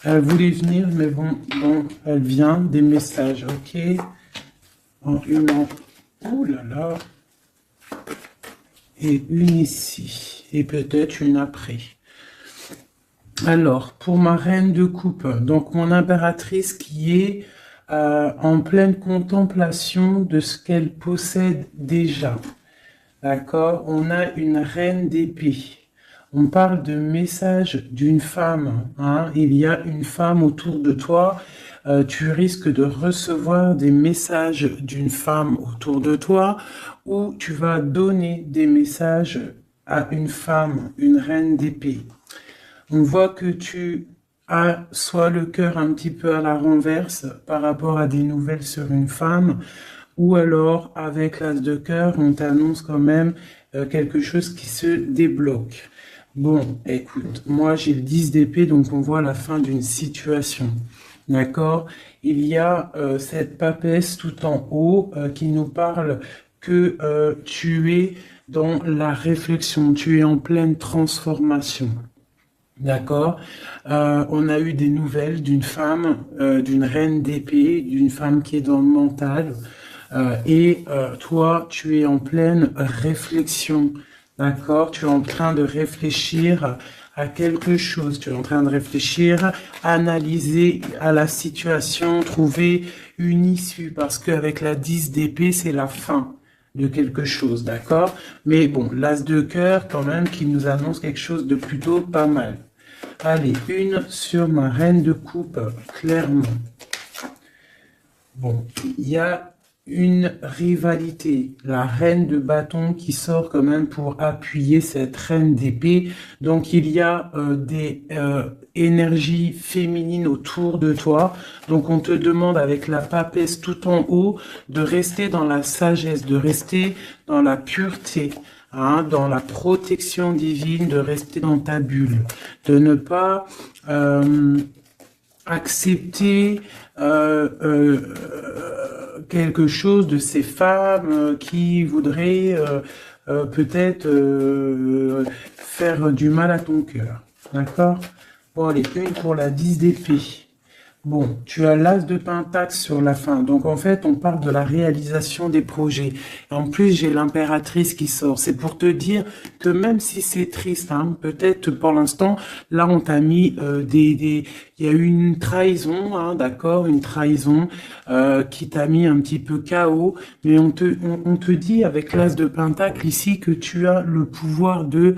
Elle voulait venir, mais bon, elle vient, des messages, ok. Ouh là là. Et une ici. Et peut-être une après. Alors, pour ma reine de coupe, donc mon impératrice qui est en pleine contemplation de ce qu'elle possède déjà. D'accord? On a une reine d'épée. On parle de message d'une femme. Hein? Il y a une femme autour de toi. Tu risques de recevoir des messages d'une femme autour de toi ou tu vas donner des messages à une femme, une reine d'épée. On voit que tu as soit le cœur un petit peu à la renverse par rapport à des nouvelles sur une femme, ou alors avec l'as de cœur, on t'annonce quand même quelque chose qui se débloque. Bon, écoute, moi j'ai le 10 d'épée, donc on voit la fin d'une situation. D'accord? Il y a cette papesse tout en haut qui nous parle que tu es dans la réflexion, tu es en pleine transformation. D'accord. On a eu des nouvelles d'une femme, d'une reine d'épée, d'une femme qui est dans le mental. Toi, tu es en pleine réflexion. D'accord. Tu es en train de réfléchir à quelque chose. Tu es en train de réfléchir, analyser à la situation, trouver une issue. Parce qu'avec la 10 d'épée, c'est la fin de quelque chose, d'accord? Mais bon, l'as de cœur quand même qui nous annonce quelque chose de plutôt pas mal. Allez, une sur ma reine de coupe, clairement. Bon, il y a une rivalité, la reine de bâton qui sort quand même pour appuyer cette reine d'épée. Donc il y a des énergies féminines autour de toi. Donc on te demande avec la papesse tout en haut de rester dans la sagesse, de rester dans la pureté. Hein, dans la protection divine, de rester dans ta bulle, de ne pas accepter quelque chose de ces femmes qui voudraient peut-être faire du mal à ton cœur. D'accord? Bon, allez, une pour la 10 d'épée. Bon, tu as l'as de pentacle sur la fin. Donc, en fait, on parle de la réalisation des projets. En plus, j'ai l'impératrice qui sort. C'est pour te dire que même si c'est triste, hein, peut-être pour l'instant, là, on t'a mis il y a eu une trahison, hein, d'accord, une trahison qui t'a mis un petit peu KO. Mais on te dit avec l'as de pentacle ici que tu as le pouvoir de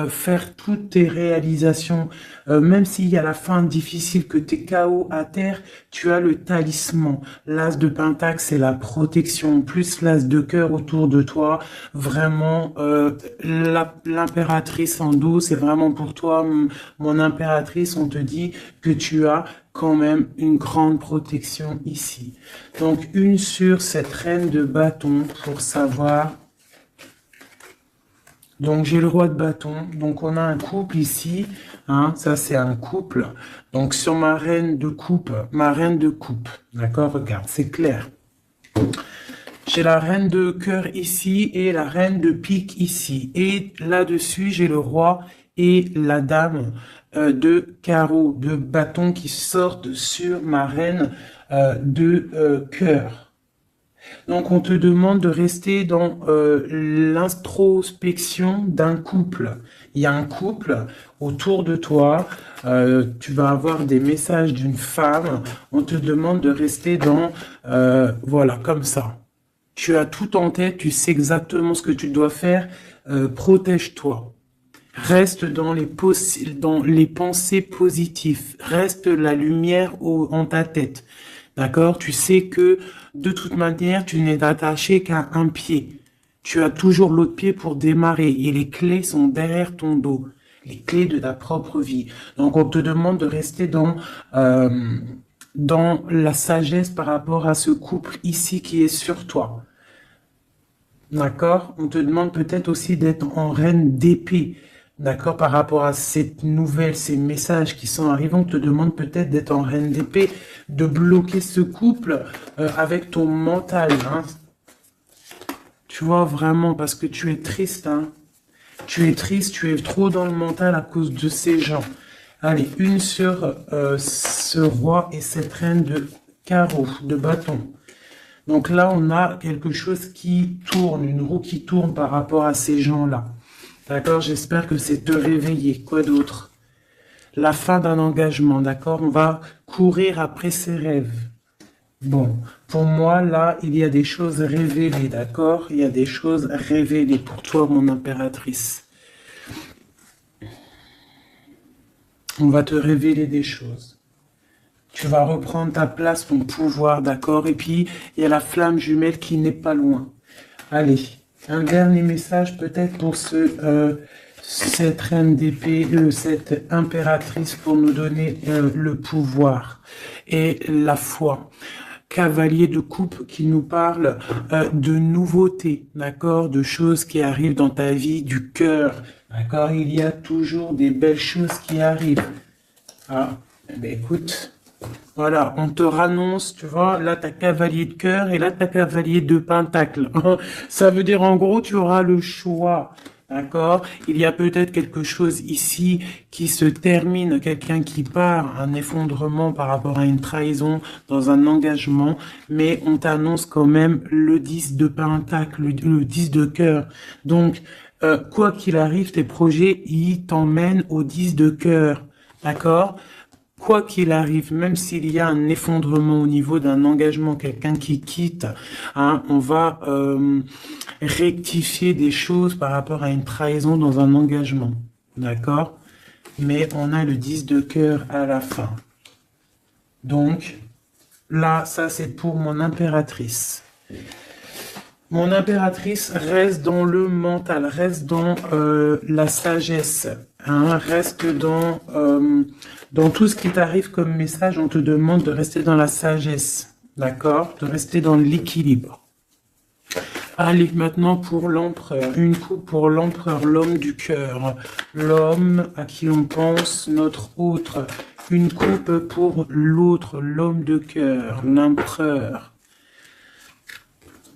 faire toutes tes réalisations. Même s'il y a la fin difficile, que tu es KO à terre, tu as le talisman. L'as de pentacle, c'est la protection, plus l'as de cœur autour de toi. Vraiment, l'impératrice en dos, c'est vraiment pour toi, mon impératrice. On te dit que tu as quand même une grande protection ici. Donc, une sur cette reine de bâton pour savoir. Donc, j'ai le roi de bâton. Donc, on a un couple ici. Hein, ça, c'est un couple. Donc, sur ma reine de coupe. D'accord, regarde, c'est clair. J'ai la reine de cœur ici et la reine de pique ici. Et là-dessus, j'ai le roi et la dame de carreau, de bâton qui sortent sur ma reine de cœur. Donc, on te demande de rester dans l'introspection d'un couple. Il y a un couple autour de toi. Tu vas avoir des messages d'une femme. On te demande de rester dans, voilà, comme ça. Tu as tout en tête. Tu sais exactement ce que tu dois faire. Protège-toi. Reste dans les pensées positives. Reste la lumière en ta tête. D'accord? Tu sais que de toute manière, tu n'es attaché qu'à un pied. Tu as toujours l'autre pied pour démarrer et les clés sont derrière ton dos. Les clés de ta propre vie. Donc, on te demande de rester dans la sagesse par rapport à ce couple ici qui est sur toi. D'accord? On te demande peut-être aussi d'être en reine d'épée. D'accord, par rapport à cette nouvelle, ces messages qui sont arrivés, on te demande peut-être d'être en reine d'épée, de bloquer ce couple avec ton mental. Hein. Tu vois, vraiment, parce que tu es triste. Hein. Tu es triste, tu es trop dans le mental à cause de ces gens. Allez, une sur ce roi et cette reine de carreau, de bâton. Donc là, on a quelque chose qui tourne, une roue qui tourne par rapport à ces gens-là. D'accord? J'espère que c'est te réveiller. Quoi d'autre? La fin d'un engagement, d'accord? On va courir après ses rêves. Bon, pour moi, là, il y a des choses révélées, d'accord? Il y a des choses révélées pour toi, mon impératrice. On va te révéler des choses. Tu vas reprendre ta place, ton pouvoir, d'accord? Et puis, il y a la flamme jumelle qui n'est pas loin. Allez, un dernier message peut-être pour cette reine d'épée, cette impératrice pour nous donner le pouvoir et la foi. Cavalier de coupe qui nous parle de nouveautés, d'accord, de choses qui arrivent dans ta vie, du cœur, d'accord, il y a toujours des belles choses qui arrivent. Ah, eh ben écoute, voilà, on te rannonce, tu vois, là t'as cavalier de cœur et là t'as cavalier de pentacle. Ça veut dire en gros tu auras le choix. D'accord? Il y a peut-être quelque chose ici qui se termine, quelqu'un qui part, un effondrement par rapport à une trahison dans un engagement, mais on t'annonce quand même le 10 de pentacle, le 10 de cœur. Donc, quoi qu'il arrive, tes projets, ils t'emmènent au 10 de cœur. D'accord? Quoi qu'il arrive, même s'il y a un effondrement au niveau d'un engagement, quelqu'un qui quitte, hein, on va rectifier des choses par rapport à une trahison dans un engagement. D'accord? Mais on a le 10 de cœur à la fin. Donc, là, ça c'est pour mon impératrice. Mon impératrice reste dans le mental, reste dans la sagesse, hein, reste dans tout ce qui t'arrive comme message. On te demande de rester dans la sagesse, d'accord? De rester dans l'équilibre. Allez, maintenant pour l'empereur, une coupe pour l'empereur, l'homme du cœur, l'homme à qui on pense, notre autre, une coupe pour l'autre, l'homme de cœur, l'empereur.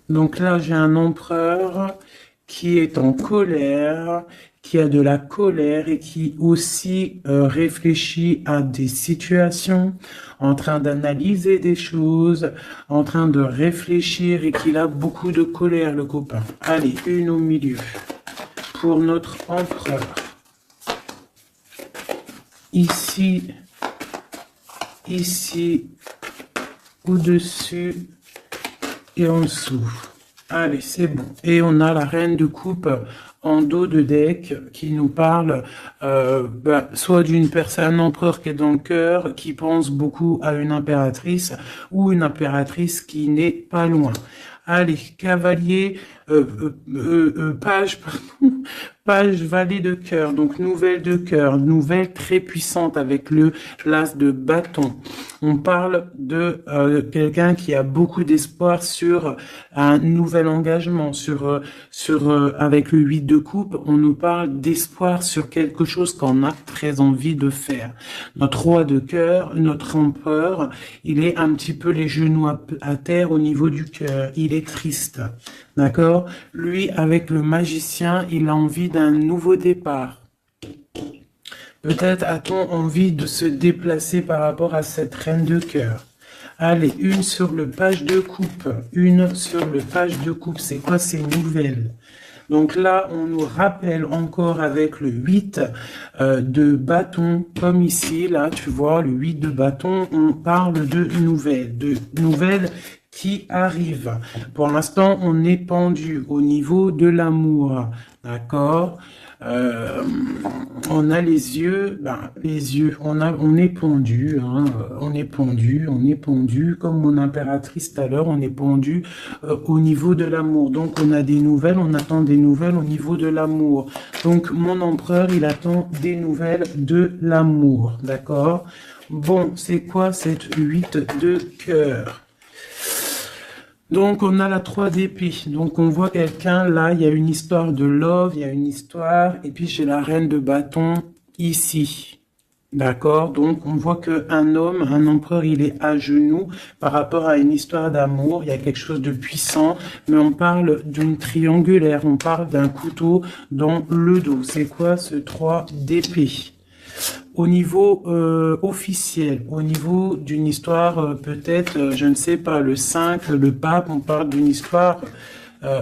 Donc là, j'ai un empereur qui est en colère, qui a de la colère et qui aussi réfléchit à des situations, en train d'analyser des choses, en train de réfléchir et qu'il a beaucoup de colère, le copain. Allez, une au milieu pour notre empereur. Ici, au-dessus et en dessous. Allez, c'est bon. Et on a la reine de coupe en dos de deck qui nous parle soit d'une personne, un empereur qui est dans le cœur, qui pense beaucoup à une impératrice, ou une impératrice qui n'est pas loin. Allez, cavalier, page, pardon, page valet de cœur, donc nouvelle de cœur, nouvelle très puissante avec le l'as de bâton. On parle de quelqu'un qui a beaucoup d'espoir sur un nouvel engagement, avec le 8 de coupe, on nous parle d'espoir sur quelque chose qu'on a très envie de faire. Notre roi de cœur, notre empereur, il est un petit peu les genoux à terre au niveau du cœur, il est triste. D'accord? Lui, avec le magicien, il a envie d'un nouveau départ. Peut-être a-t-on envie de se déplacer par rapport à cette reine de cœur. Allez, une sur le page de coupe. Une sur le page de coupe. C'est quoi ces nouvelles? Donc là, on nous rappelle encore avec le 8 de bâton, comme ici, là, tu vois, le 8 de bâton, on parle de nouvelles qui arrivent. Pour l'instant, on est pendu au niveau de l'amour, d'accord? On a les yeux, on est pendu, hein, on est pendu, comme mon impératrice tout à l'heure, on est pendu au niveau de l'amour. Donc on a des nouvelles, on attend des nouvelles au niveau de l'amour. Donc mon empereur, il attend des nouvelles de l'amour, d'accord? Bon, c'est quoi cette 8 de cœur? Donc, on a la 3 d'épée. Donc, on voit quelqu'un, là, il y a une histoire de love, il y a une histoire, et puis j'ai la reine de bâton ici. D'accord? Donc, on voit qu'un homme, un empereur, il est à genoux par rapport à une histoire d'amour. Il y a quelque chose de puissant, mais on parle d'une triangulaire, on parle d'un couteau dans le dos. C'est quoi ce 3 d'épée? Au niveau officiel, au niveau d'une histoire, peut-être, je ne sais pas, le 5, le pape, on parle d'une histoire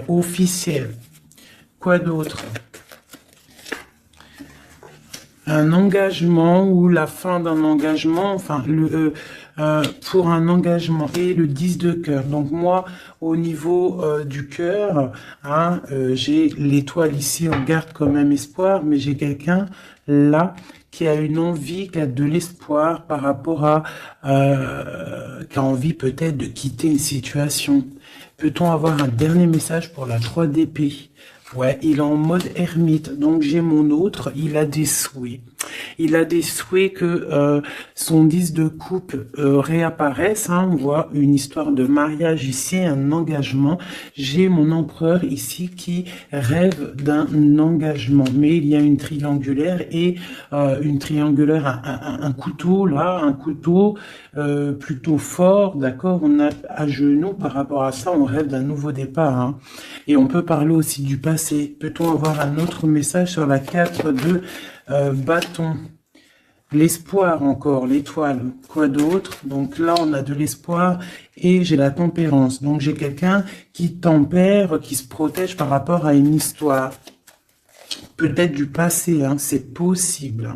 officielle. Quoi d'autre? Un engagement ou la fin d'un engagement, enfin, pour un engagement et le 10 de cœur. Donc moi, au niveau du cœur, hein, j'ai l'étoile ici, on garde quand même espoir, mais j'ai quelqu'un là qui a une envie, qui a de l'espoir par rapport à, qui a envie peut-être de quitter une situation. Peut-on avoir un dernier message pour la 3 d'épée? Ouais, il est en mode ermite. Donc j'ai mon autre, il a des souhaits. Il a des souhaits que son 10 de coupe réapparaisse. Hein. On voit une histoire de mariage ici, un engagement. J'ai mon empereur ici qui rêve d'un engagement. Mais il y a une triangulaire et une triangulaire, un couteau là, un couteau plutôt fort, d'accord. On a à genoux par rapport à ça, on rêve d'un nouveau départ. Hein. Et on peut parler aussi du passé. Peut-on avoir un autre message sur la 4 de bâton? L'espoir encore, l'étoile. Quoi d'autre? Donc là, on a de l'espoir et j'ai la tempérance. Donc j'ai quelqu'un qui tempère, qui se protège par rapport à une histoire. Peut-être du passé, hein, c'est possible.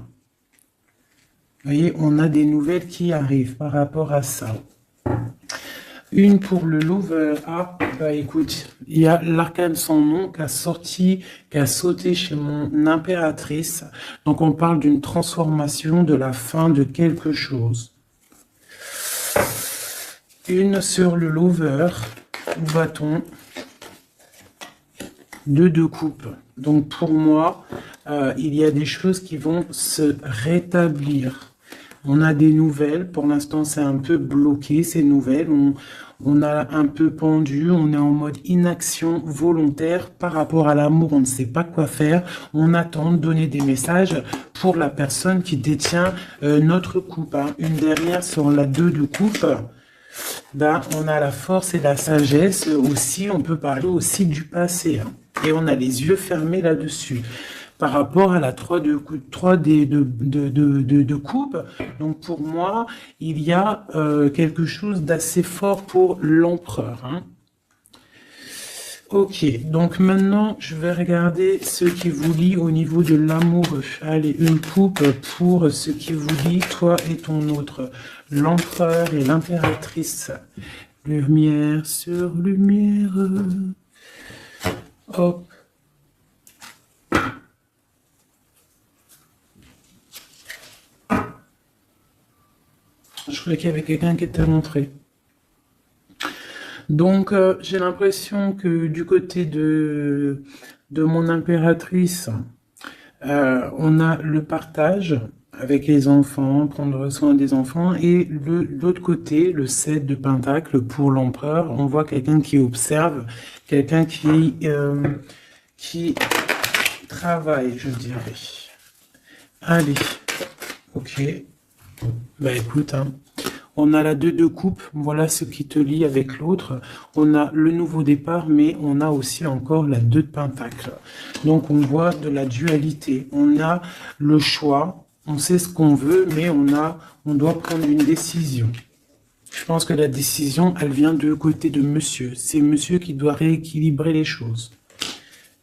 Vous voyez, on a des nouvelles qui arrivent par rapport à ça. Une pour le lover. Ah, bah écoute, il y a l'arcane sans nom qui a sorti, qui a sauté chez mon impératrice. Donc on parle d'une transformation, de la fin de quelque chose. Une sur le lover. Où va-t-on? Deux de coupe. Donc pour moi, il y a des choses qui vont se rétablir. On a des nouvelles. Pour l'instant, c'est un peu bloqué, ces nouvelles. On a un peu pendu. On est en mode inaction volontaire par rapport à l'amour. On ne sait pas quoi faire. On attend de donner des messages pour la personne qui détient notre coupe. Hein. Une dernière sur la 2 de coupe. Ben, on a la force et la sagesse aussi. On peut parler aussi du passé. Hein. Et on a les yeux fermés là-dessus. Par rapport à la 3 de coupe. Donc pour moi, il y a quelque chose d'assez fort pour l'empereur. Hein. Ok, donc maintenant, je vais regarder ce qui vous lie au niveau de l'amoureux. Allez, une coupe pour ce qui vous lie, toi et ton autre. L'empereur et l'impératrice. Lumière sur lumière. Hop. Je croyais qu'il y avait quelqu'un qui était rentré. Donc, j'ai l'impression que du côté de mon impératrice, on a le partage avec les enfants, prendre soin des enfants, et l'autre côté, le 7 de pentacle pour l'empereur, on voit quelqu'un qui observe, quelqu'un qui travaille, je dirais. Allez, ok. Bah écoute, hein. On a la 2 de coupe, voilà ce qui te lie avec l'autre. On a le nouveau départ, mais on a aussi encore la 2 de pentacle. Donc on voit de la dualité. On a le choix, on sait ce qu'on veut, mais on doit prendre une décision. Je pense que la décision, elle vient de côté de monsieur. C'est monsieur qui doit rééquilibrer les choses.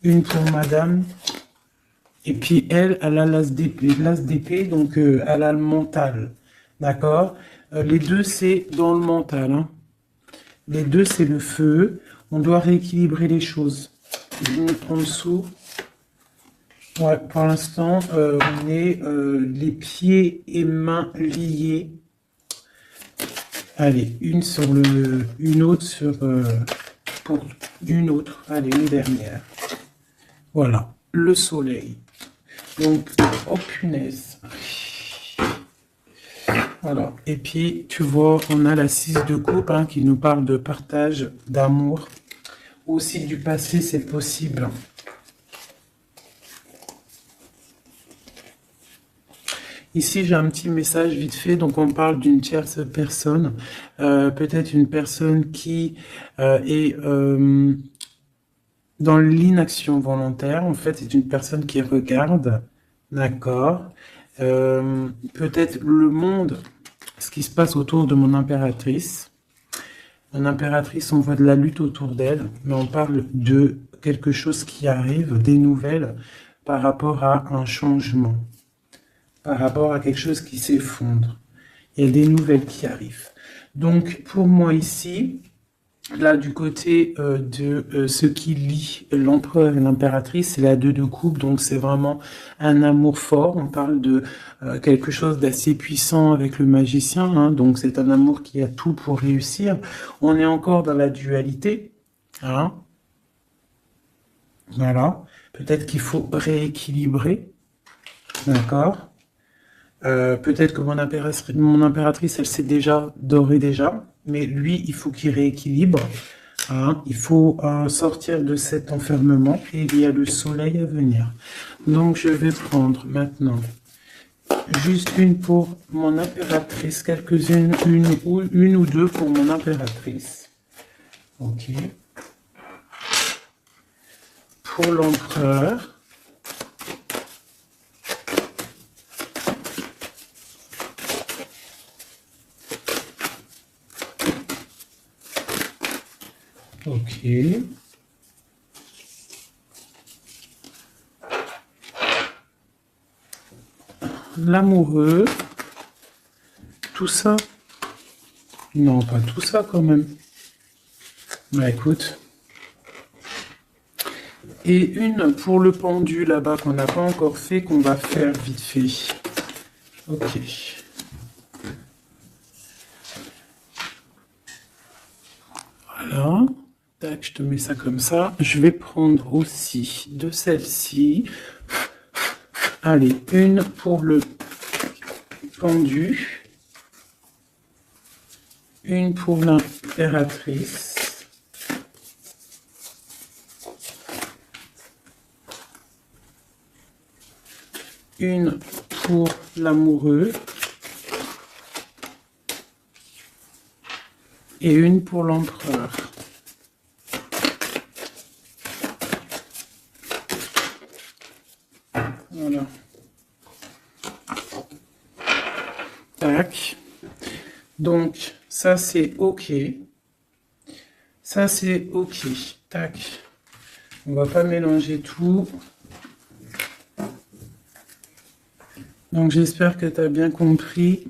Une pour madame. Et puis elle a l'as d'épée, donc elle a le mental. D'accord? Les deux, c'est dans le mental. Hein. Les deux, c'est le feu. On doit rééquilibrer les choses. En dessous. Ouais, pour l'instant, on est les pieds et mains liés. Allez, une autre sur pour une autre. Allez, une dernière. Voilà, le soleil. Donc, oh punaise. Voilà. Et puis, tu vois, on a la 6 de coupe hein, qui nous parle de partage, d'amour. Aussi du passé, c'est possible. Ici, j'ai un petit message vite fait. Donc, on parle d'une tierce personne. Peut-être une personne qui est dans l'inaction volontaire. En fait, c'est une personne qui regarde. D'accord. peut-être le monde, ce qui se passe autour de mon impératrice. Mon impératrice, on voit de la lutte autour d'elle, mais on parle de quelque chose qui arrive, des nouvelles par rapport à un changement, par rapport à quelque chose qui s'effondre. Il y a des nouvelles qui arrivent. Donc, pour moi ici, là, du côté de ce qui lie l'empereur et l'impératrice, c'est la 2 de coupe, donc c'est vraiment un amour fort. On parle de quelque chose d'assez puissant avec le magicien, hein, donc c'est un amour qui a tout pour réussir. On est encore dans la dualité, hein. Voilà. Peut-être qu'il faut rééquilibrer, d'accord. Peut-être que mon impératrice, elle sait déjà, dorée déjà, mais lui, il faut qu'il rééquilibre. Hein, il faut sortir de cet enfermement et il y a le soleil à venir. Donc, je vais prendre maintenant juste une pour mon impératrice, quelques-unes, une ou deux pour mon impératrice. Ok. Pour l'empereur. Ok. L'amoureux. Tout ça. Non, pas tout ça quand même. Bah écoute. Et une pour le pendu là-bas qu'on n'a pas encore fait, qu'on va faire vite fait. Ok. Voilà. Tac, je te mets ça comme ça. Je vais prendre aussi de celle-ci. Allez, une pour le pendu. Une pour l'impératrice. Une pour l'amoureux. Et une pour l'empereur. Voilà. Tac. Donc, ça c'est OK. Ça c'est OK. Tac. On va pas mélanger tout. Donc, j'espère que tu as bien compris.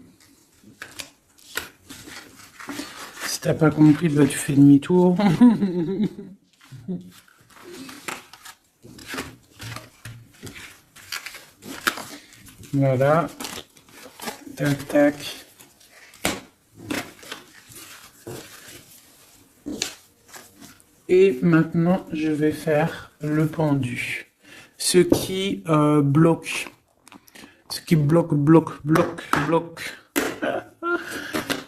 Si t'as pas compris, bah, tu fais demi-tour. Voilà. Tac, tac. Et maintenant, je vais faire le pendu. Ce qui bloque. Ce qui bloque.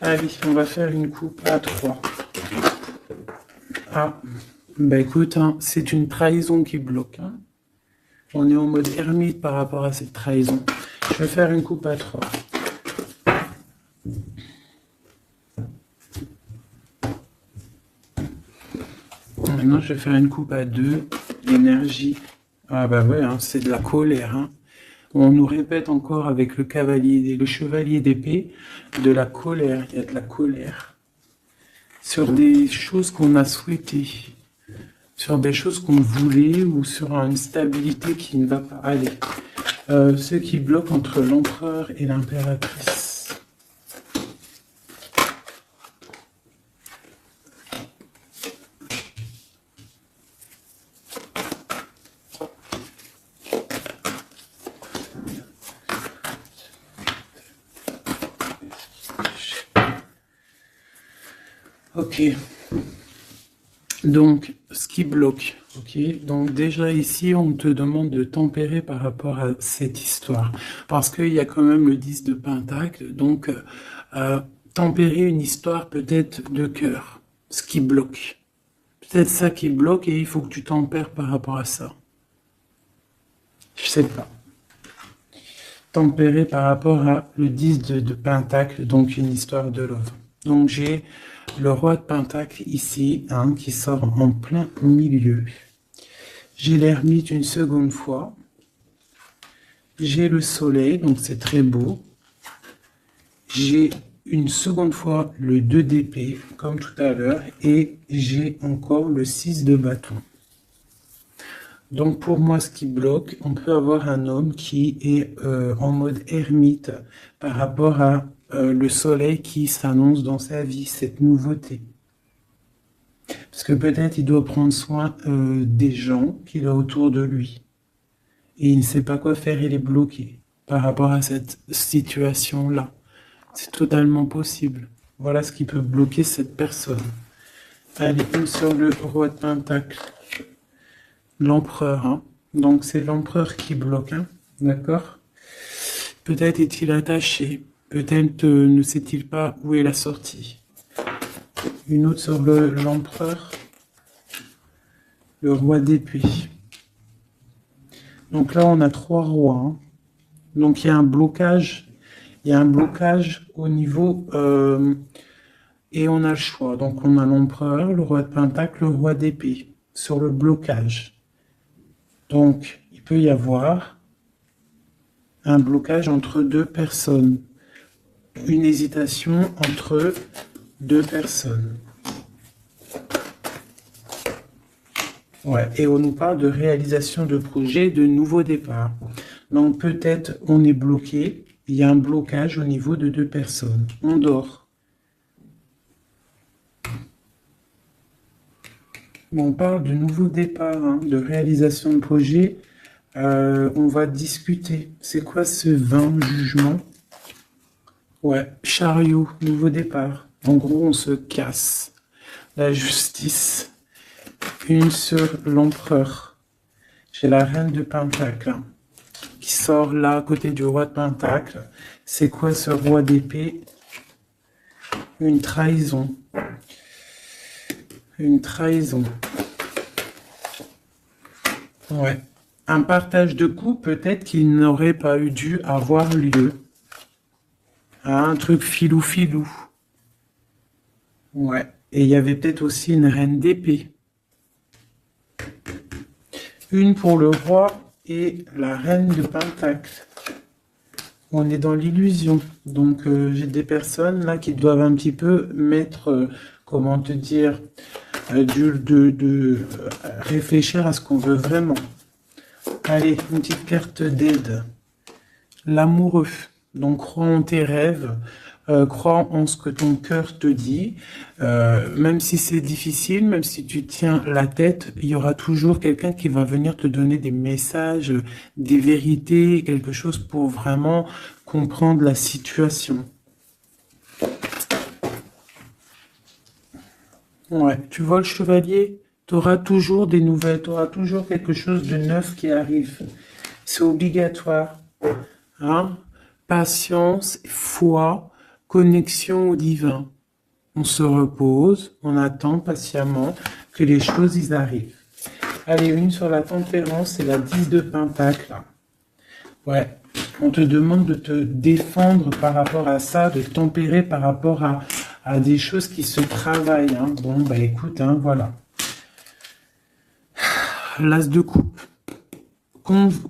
Allez, on va faire une coupe à 3. Ah, bah écoute, hein, c'est une trahison qui bloque. Hein. On est en mode ermite par rapport à cette trahison. Je vais faire une coupe à 3. Maintenant, je vais faire une coupe à 2. L'énergie. Ah bah ouais, hein, c'est de la colère. Hein. On nous répète encore avec le chevalier d'épée, de la colère. Il y a de la colère. Sur des choses qu'on a souhaitées. Sur des choses qu'on voulait ou sur une stabilité qui ne va pas aller. Ce qui bloque entre l'empereur et l'impératrice. Ok. Donc, ce qui bloque. Ok. Donc, déjà ici, on te demande de tempérer par rapport à cette histoire. Parce qu'il y a quand même le 10 de Pentacle. Donc, tempérer une histoire peut-être de cœur. Ce qui bloque. Peut-être ça qui bloque et il faut que tu tempères par rapport à ça. Je sais pas. Tempérer par rapport à le 10 de Pentacle, donc une histoire de love. Donc, j'ai le roi de Pentacle ici, hein, qui sort en plein milieu. J'ai l'ermite une seconde fois. j'ai le soleil, donc c'est très beau. J'ai une seconde fois le 2 d'épée, comme tout à l'heure, et j'ai encore le 6 de bâton. Donc pour moi, ce qui bloque, on peut avoir un homme qui est en mode ermite par rapport à le soleil qui s'annonce dans sa vie, cette nouveauté. Parce que peut-être il doit prendre soin des gens qu'il a autour de lui. Et il ne sait pas quoi faire, il est bloqué par rapport à cette situation-là. C'est totalement possible. Voilà ce qui peut bloquer cette personne. Allez, une sur le roi de Pentacle. L'empereur, hein. Donc c'est l'empereur qui bloque, hein. D'accord? Peut-être est-il attaché. Peut-être ne sait-il pas où est la sortie. Une autre sur l'empereur. Le roi d'épée. Donc là, on a 3 rois, hein. Donc il y a un blocage. Il y a un blocage au niveau... et on a le choix. Donc on a l'empereur, le roi de Pentacle, le roi d'épée. Sur le blocage. Donc, il peut y avoir un blocage entre 2 personnes. Une hésitation entre 2 personnes. Ouais, et on nous parle de réalisation de projet, de nouveau départ. Donc, peut-être on est bloqué. Il y a un blocage au niveau de 2 personnes. On dort. On parle de nouveau départ, hein, de réalisation de projet. On va discuter. C'est quoi ce 20 jugement? Ouais, chariot, nouveau départ. En gros, on se casse. La justice. Une sur l'empereur. J'ai la reine de Pentacle, hein, qui sort là à côté du roi de Pentacle. C'est quoi ce roi d'épée? Une trahison. Une trahison. Ouais. Un partage de coups, peut-être qu'il n'aurait pas eu dû avoir lieu. Un truc filou-filou. Ouais. Et il y avait peut-être aussi une reine d'épée. Une pour le roi et la reine de Pentacle. On est dans l'illusion. Donc j'ai des personnes là qui doivent un petit peu mettre, comment te dire, réfléchir à ce qu'on veut vraiment. Allez, une petite carte d'aide. L'amoureux. Donc, crois en tes rêves, crois en ce que ton cœur te dit. Même si c'est difficile, même si tu tiens la tête, il y aura toujours quelqu'un qui va venir te donner des messages, des vérités, quelque chose pour vraiment comprendre la situation. Ouais, tu vois le chevalier, tu auras toujours des nouvelles, tu auras toujours quelque chose de neuf qui arrive. C'est obligatoire. Hein? Patience, foi, connexion au divin. On se repose, on attend patiemment que les choses y arrivent. Allez, une sur la tempérance, c'est la 10 de Pentacle. Ouais, on te demande de te défendre par rapport à ça, de tempérer par rapport à des choses qui se travaillent. Hein. Bon, bah écoute, hein, voilà. L'as de coupe.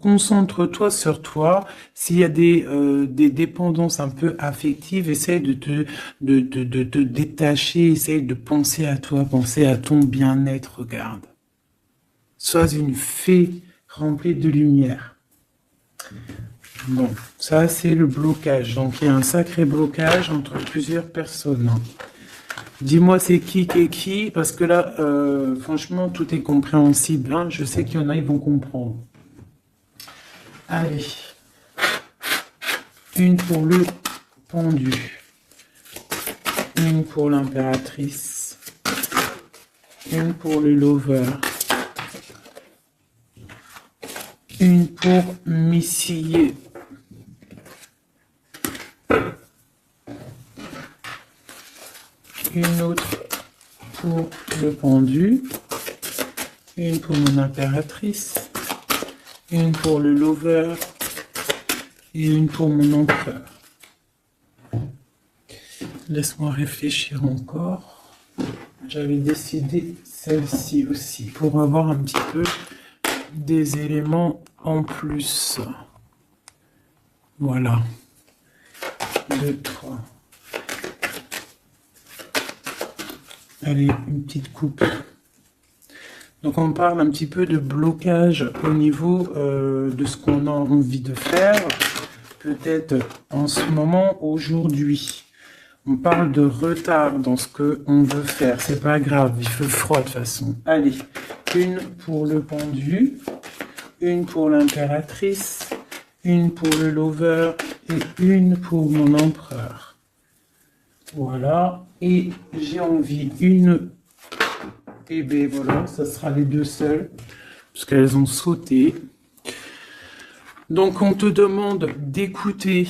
Concentre-toi sur toi. S'il y a des dépendances un peu affectives, essaye de te détacher, essaye de penser à toi, penser à ton bien-être, regarde. Sois une fée remplie de lumière. Bon, ça c'est le blocage. Donc il y a un sacré blocage entre plusieurs personnes. Dis-moi c'est qui, parce que là, franchement, tout est compréhensible. Hein. Je sais qu'il y en a, ils vont comprendre. Allez. Une pour le pendu. Une pour l'impératrice. Une pour le lover. Une pour Missy. Une autre pour le pendu. Une pour mon impératrice. Une pour le lover. Et une pour mon empereur. Laisse-moi réfléchir encore. J'avais décidé celle-ci aussi pour avoir un petit peu des éléments en plus. Voilà. 2, 3. Allez, une petite coupe. Donc on parle un petit peu de blocage au niveau de ce qu'on a envie de faire, peut-être en ce moment, aujourd'hui. On parle de retard dans ce qu'on veut faire, c'est pas grave, il fait froid de toute façon. Allez, une pour le pendu, une pour l'impératrice, une pour le lover et une pour mon empereur. Voilà, et j'ai envie une... Et bien voilà, ça sera les deux seules, parce qu'elles ont sauté. Donc on te demande d'écouter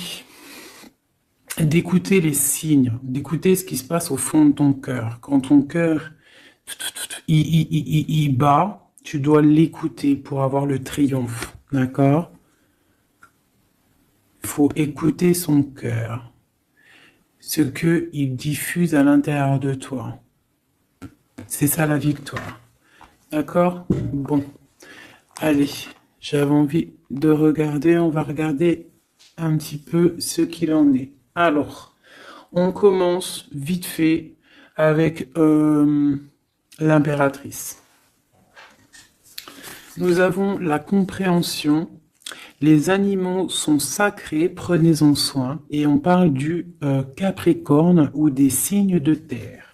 les signes, d'écouter ce qui se passe au fond de ton cœur. Quand ton cœur il bat, tu dois l'écouter pour avoir le triomphe, d'accord? Il faut écouter son cœur, ce qu'il diffuse à l'intérieur de toi. C'est ça la victoire. D'accord? Bon. Allez, j'avais envie de regarder. On va regarder un petit peu ce qu'il en est. Alors, on commence vite fait avec l'impératrice. Nous avons la compréhension. Les animaux sont sacrés, prenez-en soin. Et on parle du Capricorne ou des signes de terre.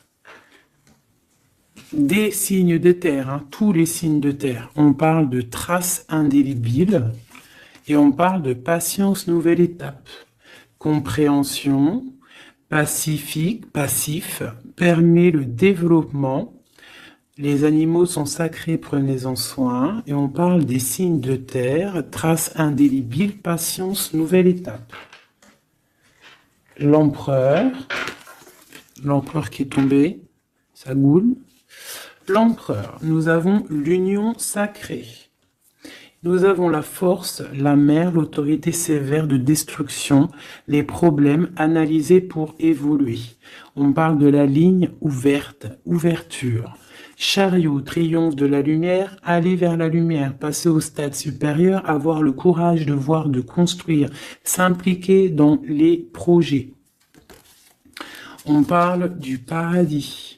Des signes de terre, hein, tous les signes de terre. On parle de traces indélébiles et on parle de patience, nouvelle étape. Compréhension, passif, permet le développement. Les animaux sont sacrés, prenez-en soin. Et on parle des signes de terre, traces indélébiles, patience, nouvelle étape. L'empereur qui est tombé, ça goule. L'empereur, nous avons l'union sacrée. Nous avons la force, la mer, l'autorité sévère de destruction, les problèmes analysés pour évoluer. On parle de la ligne ouverte, ouverture. Chariot, triomphe de la lumière, aller vers la lumière, passer au stade supérieur, avoir le courage de voir, de construire, s'impliquer dans les projets. On parle du paradis.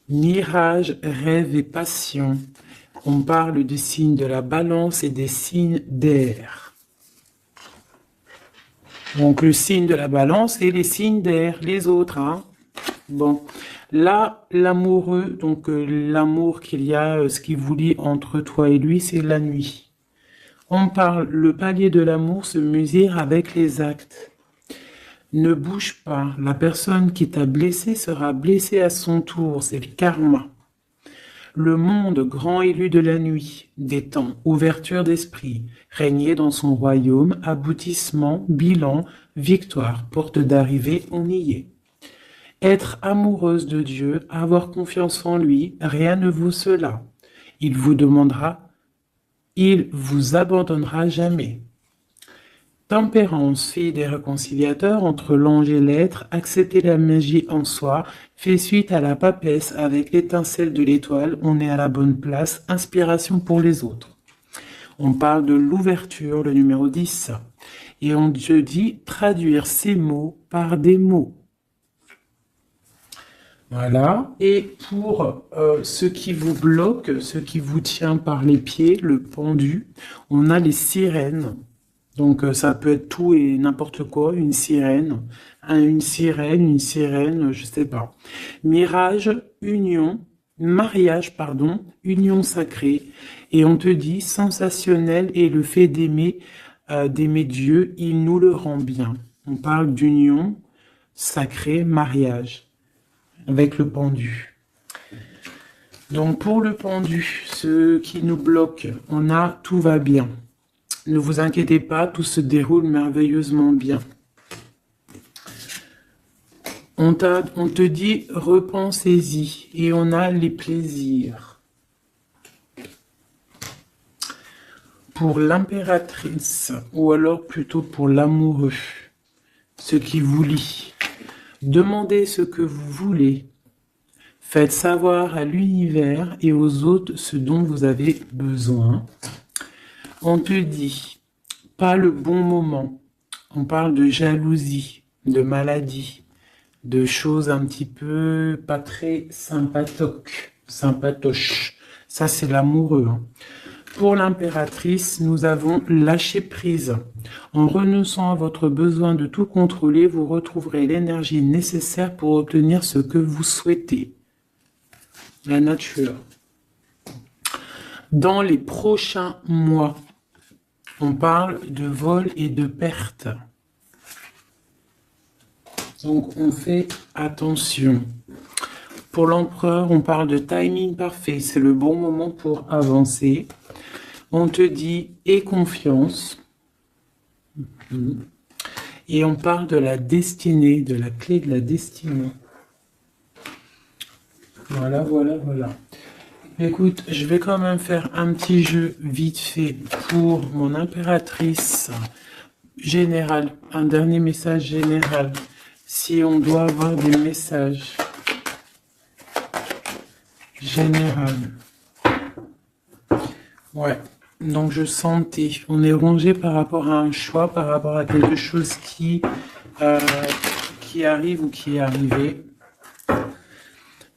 Mirage, rêve et passion. On parle des signes de la balance et des signes d'air. Donc le signe de la balance et les signes d'air, les autres. Hein. Bon, là, l'amoureux, donc l'amour qu'il y a, ce qui vous lie entre toi et lui, c'est la nuit. On parle, le palier de l'amour se mesure avec les actes. Ne bouge pas. La personne qui t'a blessé sera blessée à son tour. C'est le karma. Le monde, grand élu de la nuit, des temps, ouverture d'esprit, régner dans son royaume, aboutissement, bilan, victoire, porte d'arrivée, on y est. Être amoureuse de Dieu, avoir confiance en lui, rien ne vaut cela. Il vous abandonnera jamais. Tempérance, fille des réconciliateurs entre l'ange et l'être, accepter la magie en soi, fait suite à la papesse avec l'étincelle de l'étoile, on est à la bonne place, inspiration pour les autres. On parle de l'ouverture, le numéro 10, et on te dit traduire ces mots par des mots. Voilà, et pour ce qui vous bloque, ce qui vous tient par les pieds, le pendu, on a les sirènes. Donc ça peut être tout et n'importe quoi, une sirène, je sais pas. Mariage, union sacrée. Et on te dit sensationnel et le fait d'aimer Dieu, il nous le rend bien. On parle d'union sacrée, mariage, avec le pendu. Donc pour le pendu, ce qui nous bloque, on a tout va bien. Ne vous inquiétez pas, tout se déroule merveilleusement bien. On te dit, repensez-y, et on a les plaisirs. Pour l'impératrice, ou alors plutôt pour l'amoureux, ce qui vous lie. Demandez ce que vous voulez. Faites savoir à l'univers et aux autres ce dont vous avez besoin. On te dit, pas le bon moment. On parle de jalousie, de maladie, de choses un petit peu pas très sympatoches. Ça, c'est l'amoureux. Hein. Pour l'impératrice, nous avons lâché prise. En renonçant à votre besoin de tout contrôler, vous retrouverez l'énergie nécessaire pour obtenir ce que vous souhaitez. La nature. Dans les prochains mois, on parle de vol et de perte. Donc, on fait attention. Pour l'empereur, on parle de timing parfait. C'est le bon moment pour avancer. On te dit « aie confiance ». Et on parle de la destinée, de la clé de la destinée. Voilà, voilà, voilà. Écoute, je vais quand même faire un petit jeu vite fait pour mon impératrice générale. Un dernier message général. Si on doit avoir des messages généraux. Ouais. Donc je sentais, on est rongé par rapport à un choix, par rapport à quelque chose qui arrive ou qui est arrivé.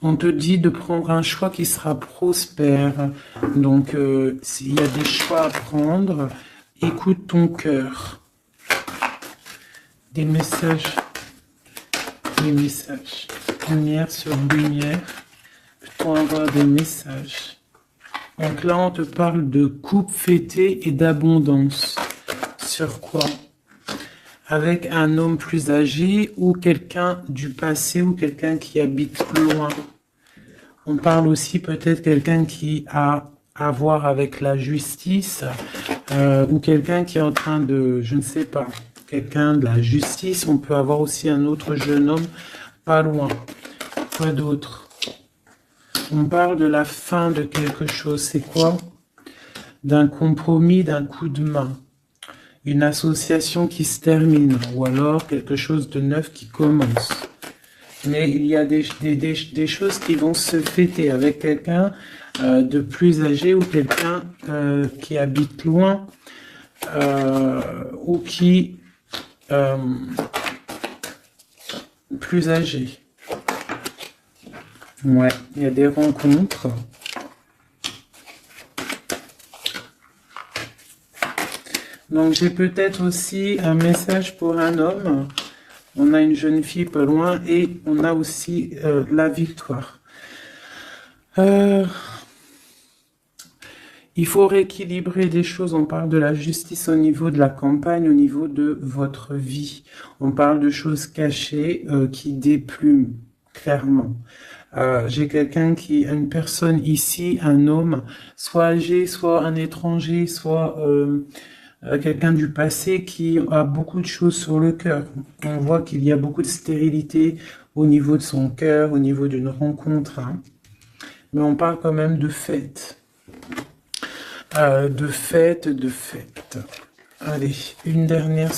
On te dit de prendre un choix qui sera prospère. Donc s'il y a des choix à prendre, écoute ton cœur. Des messages. Lumière sur lumière. Peut-on avoir des messages? Donc là, on te parle de couple fêté et d'abondance. Sur quoi? Avec un homme plus âgé ou quelqu'un du passé ou quelqu'un qui habite loin. On parle aussi peut-être quelqu'un qui a à voir avec la justice ou quelqu'un qui est en train de, je ne sais pas, quelqu'un de la justice. On peut avoir aussi un autre jeune homme pas loin. Quoi d'autre? On parle de la fin de quelque chose. C'est quoi? D'un compromis, d'un coup de main. Une association qui se termine. Ou alors quelque chose de neuf qui commence. Mais il y a des choses qui vont se fêter avec quelqu'un de plus âgé ou quelqu'un qui habite loin ou qui plus âgé. Ouais, il y a des rencontres. Donc j'ai peut-être aussi un message pour un homme. On a une jeune fille pas loin et on a aussi la victoire. Il faut rééquilibrer des choses. On parle de la justice au niveau de la campagne, au niveau de votre vie. On parle de choses cachées qui déplument clairement. J'ai quelqu'un une personne ici, un homme, soit âgé, soit un étranger, soit quelqu'un du passé qui a beaucoup de choses sur le cœur. On voit qu'il y a beaucoup de stérilité au niveau de son cœur, au niveau d'une rencontre. Hein. Mais on parle quand même de fête. De fête. Allez, une dernière,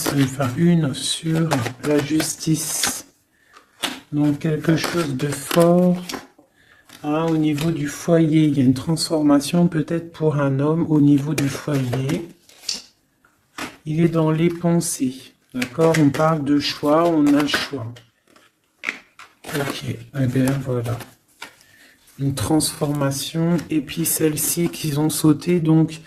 une sur la justice. Donc quelque chose de fort au niveau du foyer. Il y a une transformation peut-être pour un homme au niveau du foyer. Il est dans les pensées. D'accord? On parle de choix, on a le choix. Ok, eh bien voilà. Une transformation. Et puis celle-ci qu'ils ont sauté. Donc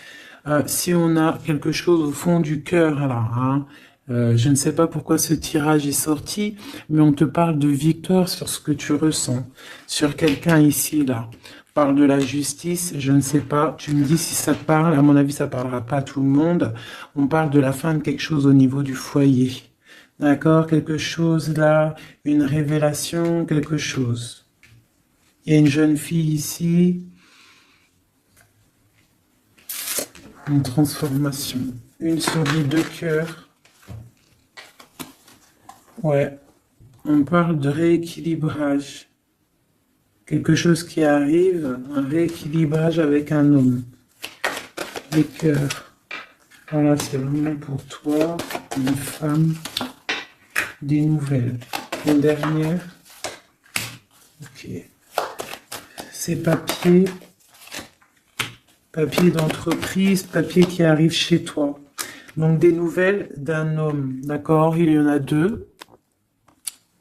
si on a quelque chose au fond du cœur là, hein, je ne sais pas pourquoi ce tirage est sorti, mais on te parle de victoire sur ce que tu ressens, sur quelqu'un ici, là. On parle de la justice, je ne sais pas, tu me dis si ça te parle, à mon avis ça parlera pas à tout le monde. On parle de la fin de quelque chose au niveau du foyer. D'accord? Quelque chose là, une révélation, quelque chose. Il y a une jeune fille ici. Une transformation. Une sur les deux cœurs. Ouais, on parle de rééquilibrage. Quelque chose qui arrive, un rééquilibrage avec un homme. Les cœurs. Voilà, c'est vraiment pour toi, une femme, des nouvelles. Une dernière. Ok. C'est papier. Papier d'entreprise, papier qui arrive chez toi. Donc, des nouvelles d'un homme. D'accord? Il y en a deux.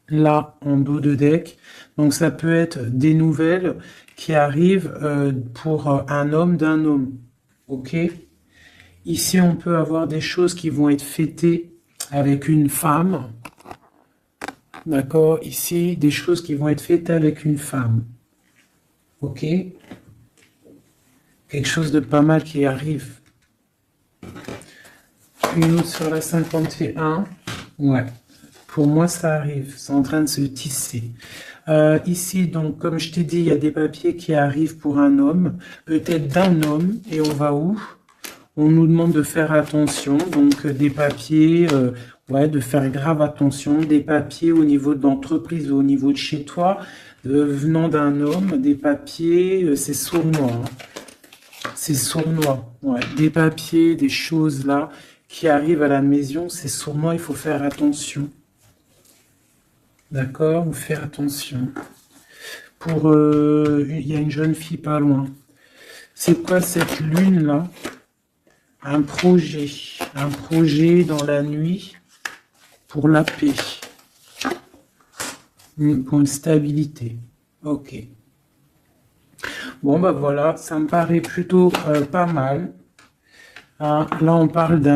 Là, en dos de deck. Donc, ça peut être des nouvelles qui arrivent pour un homme d'un homme. OK? Ici, on peut avoir des choses qui vont être fêtées avec une femme. D'accord? Ici, des choses qui vont être faites avec une femme. OK? Quelque chose de pas mal qui arrive. Une autre sur la 51. Ouais. Pour moi, ça arrive. C'est en train de se tisser. Ici, donc, comme je t'ai dit, il y a des papiers qui arrivent pour un homme. Peut-être d'un homme. Et on va où? On nous demande de faire attention. Donc, des papiers... ouais, de faire grave attention. Des papiers au niveau de l'entreprise ou au niveau de chez toi. Venant d'un homme. Des papiers... c'est sournois. Hein. C'est sournois. Ouais. Des papiers, des choses là qui arrivent à la maison, c'est sournois, il faut faire attention. D'accord? Vous faire attention. Pour, il y a une jeune fille pas loin. C'est quoi cette lune là? Un projet dans la nuit pour la paix, pour une stabilité. Ok. Bon bah voilà, ça me paraît plutôt pas mal. Hein, là on parle d'un